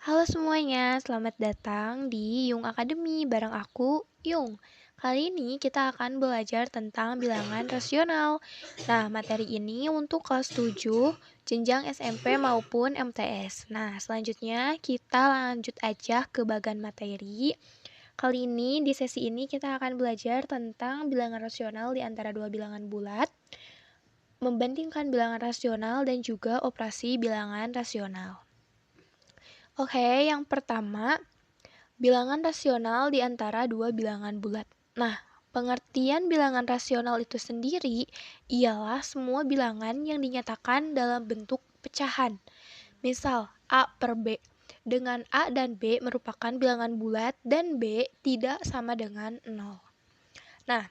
Halo semuanya, selamat datang di Yung Academy bareng aku, Yung. Kali ini kita akan belajar tentang bilangan rasional. Nah, materi ini untuk kelas 7, jenjang SMP maupun MTS. Nah, selanjutnya kita lanjut aja ke bagian materi. Kali ini di sesi ini kita akan belajar tentang bilangan rasional di antara dua bilangan bulat, membandingkan bilangan rasional dan juga operasi bilangan rasional. Oke, yang pertama, bilangan rasional di antara dua bilangan bulat. Nah, pengertian bilangan rasional itu sendiri ialah semua bilangan yang dinyatakan dalam bentuk pecahan. Misal, A per B. Dengan A dan B merupakan bilangan bulat dan B tidak sama dengan 0. Nah,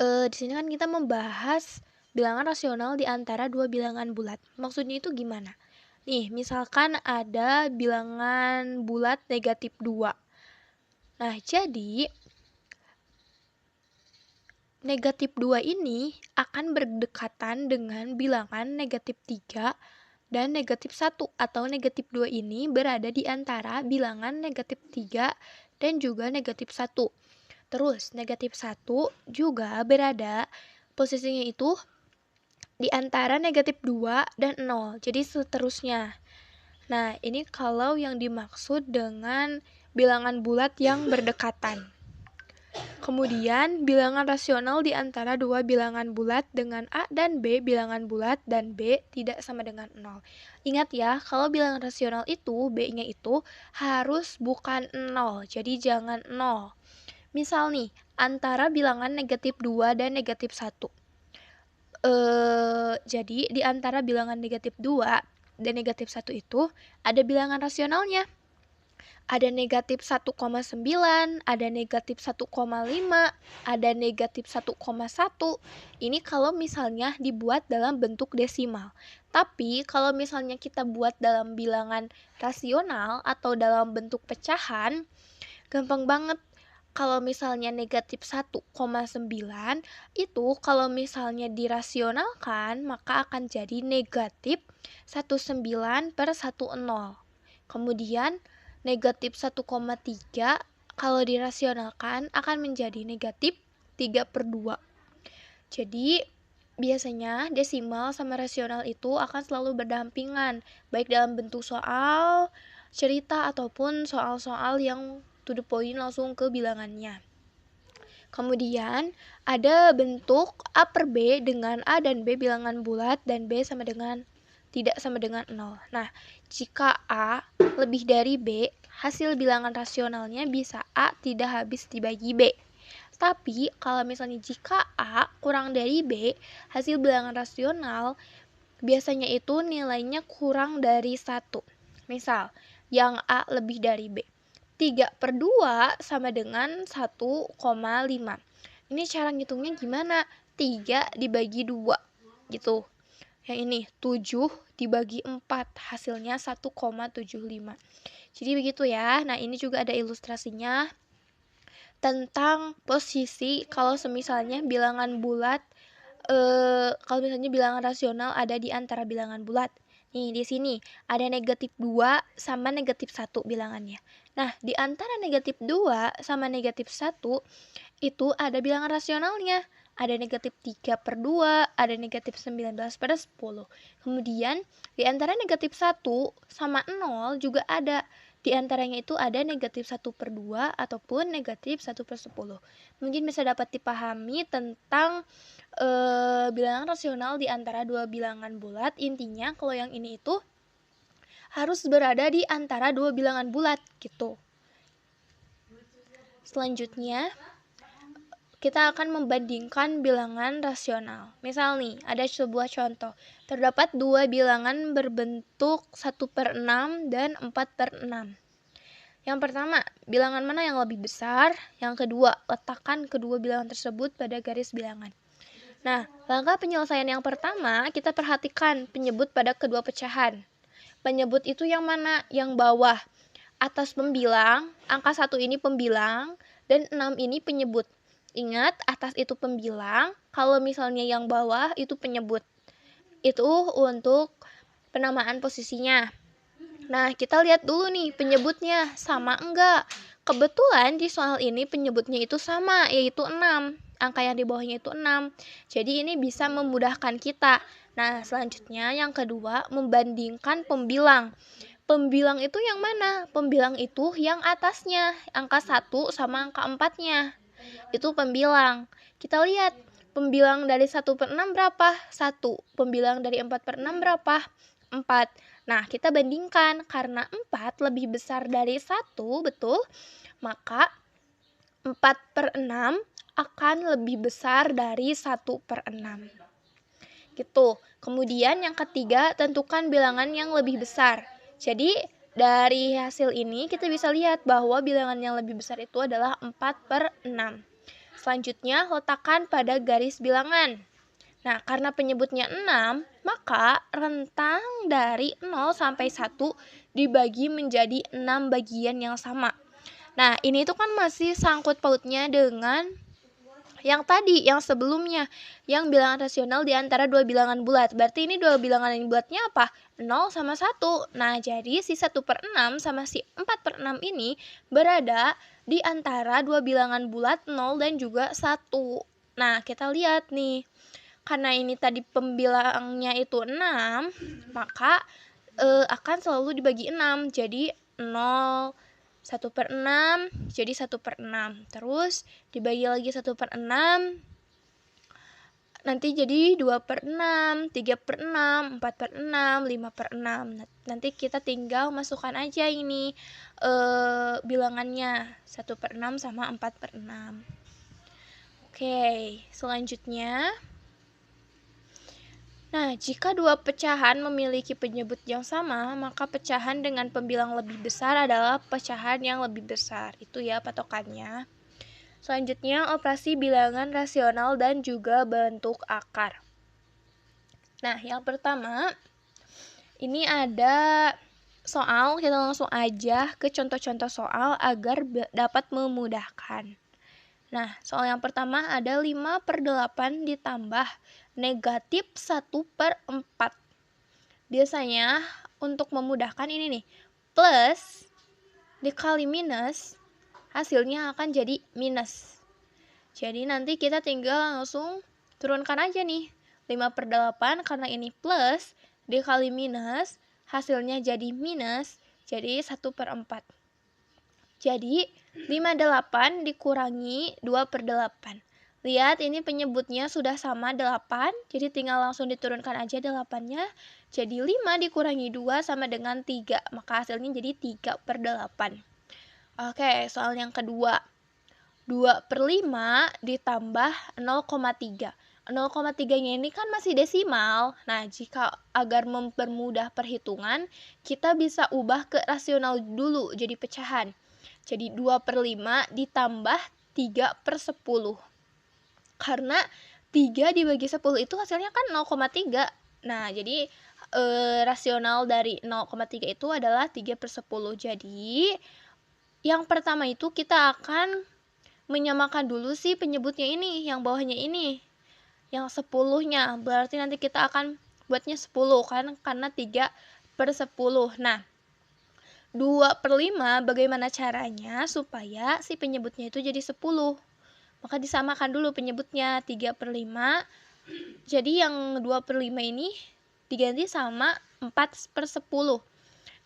di sini kan kita membahas bilangan rasional di antara dua bilangan bulat. Maksudnya itu gimana? Nih, misalkan ada bilangan bulat negatif 2. Nah, jadi negatif 2 ini akan berdekatan dengan bilangan negatif 3 dan negatif 1 atau negatif 2 ini berada di antara bilangan negatif 3 dan juga negatif 1. Terus negatif 1 juga berada posisinya itu di antara negatif 2 dan 0. Jadi seterusnya. Nah, ini kalau yang dimaksud dengan bilangan bulat yang berdekatan. Kemudian, bilangan rasional di antara dua bilangan bulat dengan A dan B bilangan bulat dan B tidak sama dengan 0. Ingat ya, kalau bilangan rasional itu, B-nya itu harus bukan 0, jadi jangan 0. Misal nih, antara bilangan negatif 2 dan negatif 1. Jadi, di antara bilangan negatif 2 dan negatif 1 itu, ada bilangan rasionalnya. Ada negatif 1,9, ada negatif 1,5, ada negatif 1,1. Ini kalau misalnya dibuat dalam bentuk desimal. Tapi kalau misalnya kita buat dalam bilangan rasional atau dalam bentuk pecahan, gampang banget. Kalau misalnya negatif 1,9 itu kalau misalnya dirasionalkan maka akan jadi negatif 19 per 10. Kemudian negatif 1,3 kalau dirasionalkan akan menjadi negatif 3 per 2. Jadi biasanya desimal sama rasional itu akan selalu berdampingan, baik dalam bentuk soal, cerita, ataupun soal-soal yang to the point langsung ke bilangannya. Kemudian ada bentuk A per B dengan A dan B bilangan bulat dan B sama dengan tidak sama dengan 0. Nah, jika A lebih dari B, hasil bilangan rasionalnya bisa A tidak habis dibagi B. Tapi kalau misalnya jika A kurang dari B, hasil bilangan rasional biasanya itu nilainya kurang dari 1. Misal, yang A lebih dari B. 3 per 2 sama dengan 1,5. Ini cara ngitungnya gimana? 3 dibagi 2 gitu. Yang ini 7 dibagi 4 hasilnya 1,75. Jadi begitu ya. Nah, ini juga ada ilustrasinya tentang posisi kalau semisalnya bilangan bulat kalau misalnya bilangan rasional ada di antara bilangan bulat. Nih, di sini ada negatif 2 sama negatif 1 bilangannya. Nah, di antara negatif 2 sama negatif 1 itu ada bilangan rasionalnya. Ada negatif 3 per 2, ada negatif 19 per 10. Kemudian, di antara negatif 1 sama 0 juga ada. Di antaranya itu ada negatif 1 per 2 ataupun negatif 1 per 10. Mungkin bisa dapat dipahami tentang bilangan rasional di antara dua bilangan bulat. Intinya kalau yang ini itu harus berada di antara dua bilangan bulat gitu. Selanjutnya kita akan membandingkan bilangan rasional. Misal nih, ada sebuah contoh. Terdapat dua bilangan berbentuk 1 per 6 dan 4 per 6. Yang pertama, bilangan mana yang lebih besar? Yang kedua, letakkan kedua bilangan tersebut pada garis bilangan. Nah, langkah penyelesaian yang pertama, kita perhatikan penyebut pada kedua pecahan. Penyebut itu yang mana? Yang bawah. Atas pembilang, angka 1 ini pembilang, dan 6 ini penyebut. Ingat, atas itu pembilang, kalau misalnya yang bawah itu penyebut. Itu untuk penamaan posisinya. Nah, kita lihat dulu nih penyebutnya sama enggak. Kebetulan di soal ini penyebutnya itu sama, yaitu 6. Angka yang di bawahnya itu 6. Jadi ini bisa memudahkan kita. Nah, selanjutnya yang kedua, membandingkan pembilang. Pembilang itu yang mana? Pembilang itu yang atasnya, angka 1 sama angka 4-nya. Itu pembilang. Kita lihat, pembilang dari 1/6 berapa? 1. Pembilang dari 4/6 berapa? 4. Nah, kita bandingkan. Karena 4 lebih besar dari 1, betul? Maka 4/6 akan lebih besar dari 1/6. Gitu. Kemudian yang ketiga, tentukan bilangan yang lebih besar. Jadi, dari hasil ini kita bisa lihat bahwa bilangan yang lebih besar itu adalah 4/6. Selanjutnya, letakkan pada garis bilangan. Nah, karena penyebutnya 6, maka rentang dari 0 sampai 1 dibagi menjadi 6 bagian yang sama. Nah, ini tuh kan masih sangkut pautnya dengan yang tadi, yang sebelumnya, yang bilangan rasional di antara dua bilangan bulat. Berarti ini dua bilangan yang bulatnya apa? 0 sama 1. Nah, jadi si 1/6 sama si 4/6 ini berada di antara dua bilangan bulat 0 dan juga 1. Nah, kita lihat nih. Karena ini tadi pembilangnya itu 6, maka akan selalu dibagi 6. Jadi 0, 1/6, jadi 1/6. Terus dibagi lagi 1/6, nanti jadi 2/6, 3/6, 4/6, 5/6. Nanti kita tinggal masukkan aja ini bilangannya 1/6 sama 4/6. Oke, selanjutnya. Nah, jika dua pecahan memiliki penyebut yang sama, maka pecahan dengan pembilang lebih besar adalah pecahan yang lebih besar. Itu ya patokannya. Selanjutnya, operasi bilangan rasional dan juga bentuk akar. Nah, yang pertama, ini ada soal, kita langsung aja ke contoh-contoh soal agar dapat memudahkan. Nah, soal yang pertama ada 5/8 ditambah negatif 1/4. Biasanya untuk memudahkan ini nih, plus dikali minus, hasilnya akan jadi minus. Jadi nanti kita tinggal langsung turunkan aja nih, 5/8 karena ini plus, dikali minus, hasilnya jadi minus, jadi 1/4. Jadi 58 dikurangi 2/8. Lihat ini penyebutnya sudah sama 8, jadi tinggal langsung diturunkan aja 8-nya. Jadi 5 dikurangi 2 sama dengan 3, maka hasilnya jadi 3/8. Oke, soal yang kedua. 2/5 ditambah 0,3. 0,3-nya ini kan masih desimal. Nah, jika agar mempermudah perhitungan, kita bisa ubah ke rasional dulu jadi pecahan. Jadi 2/5 ditambah 3/10. Karena 3 dibagi 10 itu hasilnya kan 0,3. Nah, jadi rasional dari 0,3 itu adalah 3/10. Jadi, yang pertama itu kita akan menyamakan dulu sih penyebutnya ini, yang bawahnya ini. Yang 10-nya, berarti nanti kita akan buatnya 10 kan, karena 3/10. Nah, 2/5 bagaimana caranya supaya si penyebutnya itu jadi 10? Maka disamakan dulu penyebutnya 3/5. Jadi yang 2/5 ini diganti sama 4/10.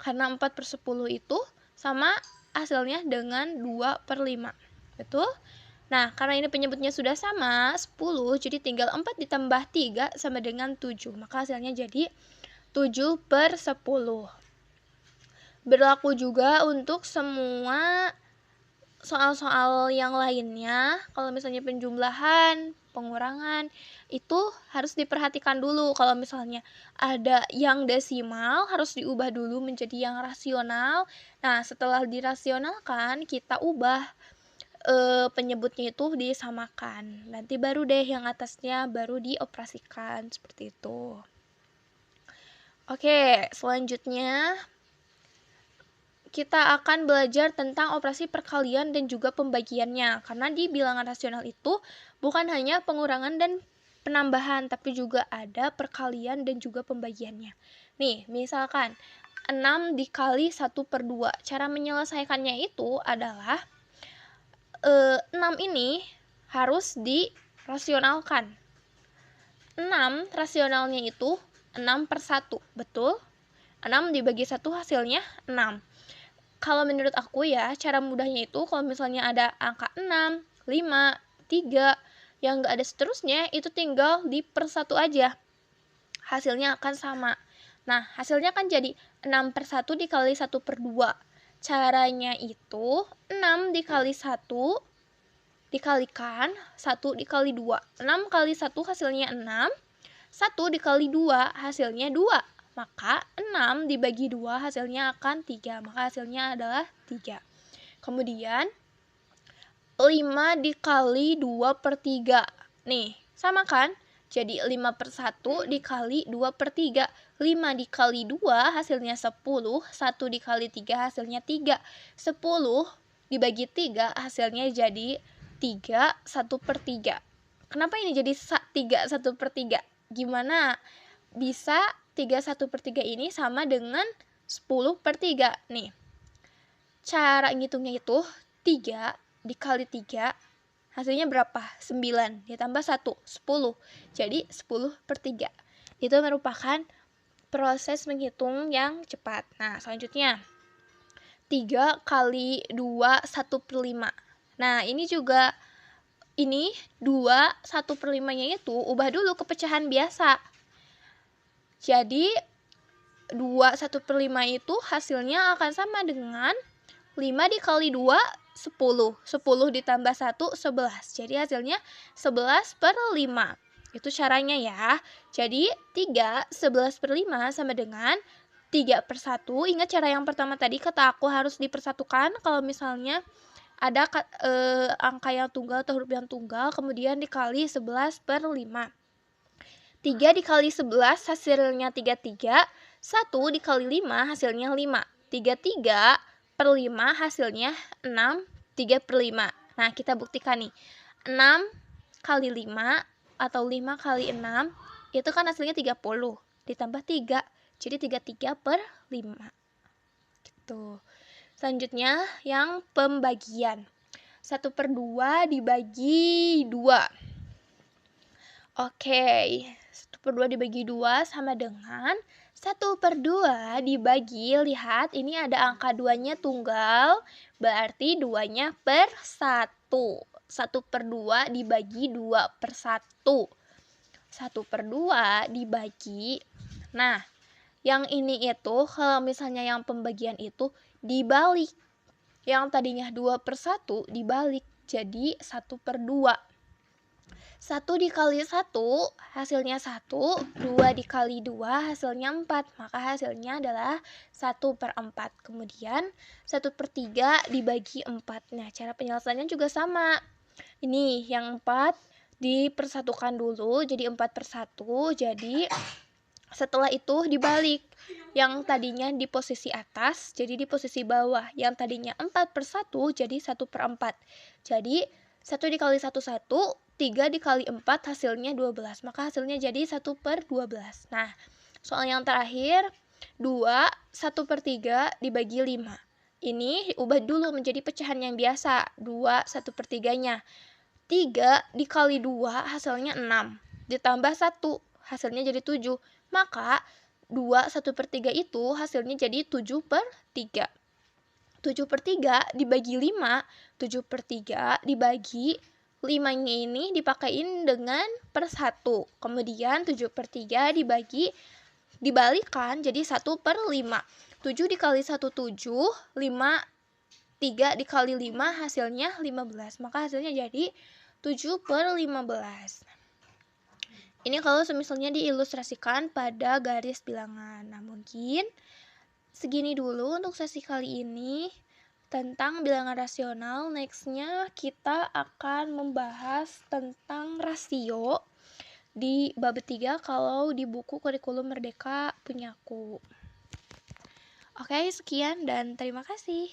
Karena 4/10 itu sama hasilnya dengan 2/5. Betul? Nah, karena ini penyebutnya sudah sama, 10, jadi tinggal 4 ditambah 3 sama dengan 7. Maka hasilnya jadi 7/10. Berlaku juga untuk semua soal-soal yang lainnya. Kalau misalnya penjumlahan, pengurangan, itu harus diperhatikan dulu. Kalau misalnya ada yang desimal, harus diubah dulu menjadi yang rasional. Nah, setelah dirasionalkan, kita ubah penyebutnya itu disamakan. Nanti baru deh yang atasnya baru dioperasikan, seperti itu. Oke, selanjutnya kita akan belajar tentang operasi perkalian dan juga pembagiannya. Karena di bilangan rasional itu bukan hanya pengurangan dan penambahan, tapi juga ada perkalian dan juga pembagiannya. Nih, misalkan 6 dikali 1/2. Cara menyelesaikannya itu adalah 6 ini harus dirasionalkan. 6 rasionalnya itu 6/1, betul? 6 dibagi 1 hasilnya 6. Kalau menurut aku ya, cara mudahnya itu kalau misalnya ada angka 6, 5, 3, yang nggak ada seterusnya, itu tinggal dipersatu aja. Hasilnya akan sama. Nah, hasilnya kan jadi 6/1 dikali 1/2. Caranya itu 6 dikali 1 dikalikan 1 dikali 2. 6 kali 1 hasilnya 6. 1 dikali 2 hasilnya 2. Maka 6 dibagi 2 hasilnya akan 3. Maka hasilnya adalah 3. Kemudian 5 dikali 2/3. Nih, sama kan? Jadi 5/1 dikali 2/3. 5 dikali 2 hasilnya 10. 1 dikali 3 hasilnya 3. 10 dibagi 3 hasilnya jadi 3 1/3. Kenapa ini jadi 3 1/3? Gimana bisa 3 1/3 ini sama dengan 10/3? Nih, cara ngitungnya itu 3 dikali 3 hasilnya berapa? 9 ditambah 1, 10. Jadi 10/3. Itu merupakan proses menghitung yang cepat. Nah, selanjutnya 3 kali 2 1/5. Nah, ini juga 2 1/5-nya itu ubah dulu ke pecahan biasa. Jadi 2 1/5 itu hasilnya akan sama dengan 5 dikali 2 10. 10 ditambah 1 11. Jadi hasilnya 11/5. Itu caranya ya. Jadi 3 11/5 sama dengan 3/1. Ingat cara yang pertama tadi, kata aku harus dipersatukan. Kalau misalnya ada angka yang tunggal atau huruf yang tunggal, kemudian dikali 11/5. 3 dikali 11 hasilnya 33. 1 dikali 5 hasilnya 5. 33/5 hasilnya 6 3/5. Nah, kita buktikan nih. 6 kali 5 atau 5 kali 6 itu kan hasilnya 30. Ditambah 3, jadi 33/5. Gitu. Selanjutnya yang pembagian. 1/2 dibagi 2. Oke, 1/2 dibagi 2 sama dengan 1/2 dibagi, lihat ini ada angka 2-nya tunggal, berarti 2-nya per 1. 1/2 dibagi 2/1. 1/2 dibagi, nah yang ini itu kalau misalnya yang pembagian itu dibalik. Yang tadinya 2/1 dibalik jadi 1/2. 1 dikali 1 hasilnya 1, 2 dikali 2 hasilnya 4, maka hasilnya adalah 1/4. Kemudian 1/3 dibagi 4. Nah, cara penyelesaiannya juga sama. Ini yang 4 dipersatukan dulu jadi 4/1, jadi setelah itu dibalik. Yang tadinya di posisi atas jadi di posisi bawah. Yang tadinya 4/1 jadi 1/4. Jadi 1 dikali 1 1, 3 dikali 4 hasilnya 12. Maka hasilnya jadi 1/12. Nah, soal yang terakhir 2 1/3 dibagi 5. Ini diubah dulu menjadi pecahan yang biasa. 2 1/3-nya. 3 dikali 2 hasilnya 6. Ditambah 1 hasilnya jadi 7. Maka 2 1/3 itu hasilnya jadi 7/3. 7/3 dibagi 5, 7/3 dibagi 5-nya ini dipakein dengan per 1. Kemudian 7/3 dibalikan jadi 1/5. 7 dikali 1 7, 5 3 dikali 5 hasilnya 15. Maka hasilnya jadi 7/15. Ini kalau misalnya diilustrasikan pada garis bilangan. Nah, mungkin segini dulu untuk sesi kali ini tentang bilangan rasional. Nextnya kita akan membahas tentang rasio di bab 3 kalau di buku Kurikulum Merdeka punyaku. Oke, sekian dan terima kasih.